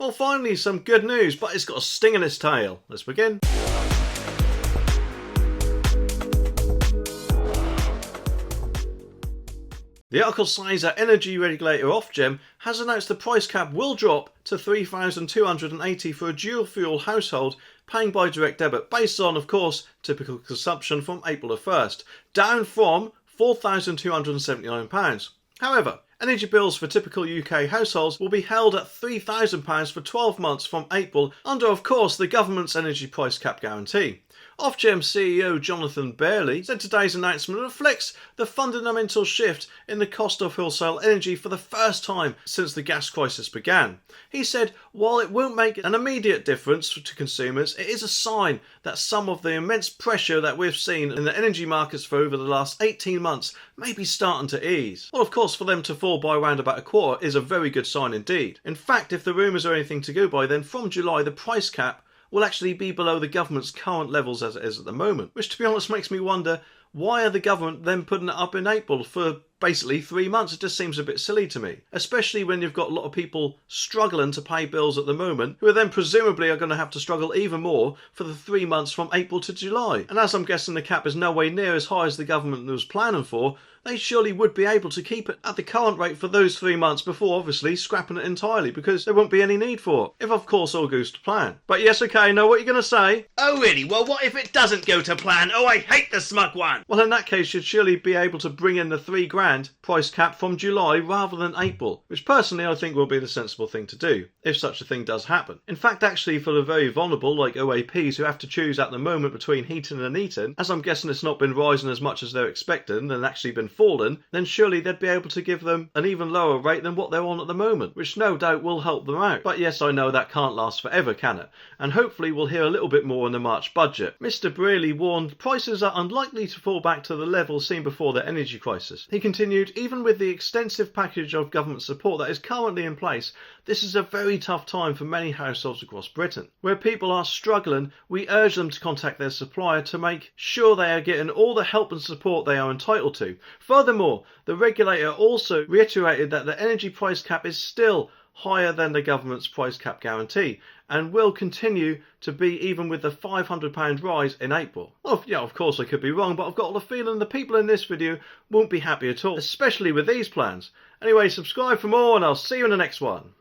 Well, finally some good news, but it's got a sting in its tail. Let's begin. The Arkansas energy regulator Ofgem has announced the price cap will drop to $3,280 for a dual fuel household paying by direct debit based on, of course, typical consumption from April 1st, down from £4,279. However, energy bills for typical UK households will be held at £3,000 for 12 months from April under, of course, the government's energy price cap guarantee. Ofgem CEO Jonathan Bailey said today's announcement reflects the fundamental shift in the cost of wholesale energy for the first time since the gas crisis began. He said, while it won't make an immediate difference to consumers, it is a sign that some of the immense pressure that we've seen in the energy markets for over the last 18 months may be starting to ease. Well, of course, for them to fall by around about a quarter is a very good sign indeed. In fact, if the rumours are anything to go by, then from July the price cap will actually be below the government's current levels as it is at the moment, which to be honest makes me wonder, why are the government then putting it up in April for basically 3 months? It just seems a bit silly to me, especially when you've got a lot of people struggling to pay bills at the moment, who are then presumably are going to have to struggle even more for the 3 months from April to July. And as I'm guessing the cap is no way near as high as the government was planning for, they surely would be able to keep it at the current rate for those 3 months before obviously scrapping it entirely, because there won't be any need for it, if of course all goes to plan. But yes, okay, know what you're going to say. Oh really? Well, what if it doesn't go to plan? Oh, I hate the smug one! Well, in that case, you'd surely be able to bring in the £3,000 price cap from July rather than April, which personally I think will be the sensible thing to do, if such a thing does happen. In fact, actually, for the very vulnerable, like OAPs, who have to choose at the moment between heating and eating, as I'm guessing it's not been rising as much as they're expecting and actually been falling, then surely they'd be able to give them an even lower rate than what they're on at the moment, which no doubt will help them out. But yes, I know that can't last forever, can it? And hopefully we'll hear a little bit more in the March budget. Mr. Brearley warned prices are unlikely to fall back to the level seen before the energy crisis. He continued, even with the extensive package of government support that is currently in place, this is a very tough time for many households across Britain. Where people are struggling, we urge them to contact their supplier to make sure they are getting all the help and support they are entitled to. Furthermore, the regulator also reiterated that the energy price cap is still higher than the government's price cap guarantee and will continue to be even with the £500 rise in April. Well, yeah, of course I could be wrong, but I've got the feeling the people in this video won't be happy at all, especially with these plans. Anyway, subscribe for more and I'll see you in the next one.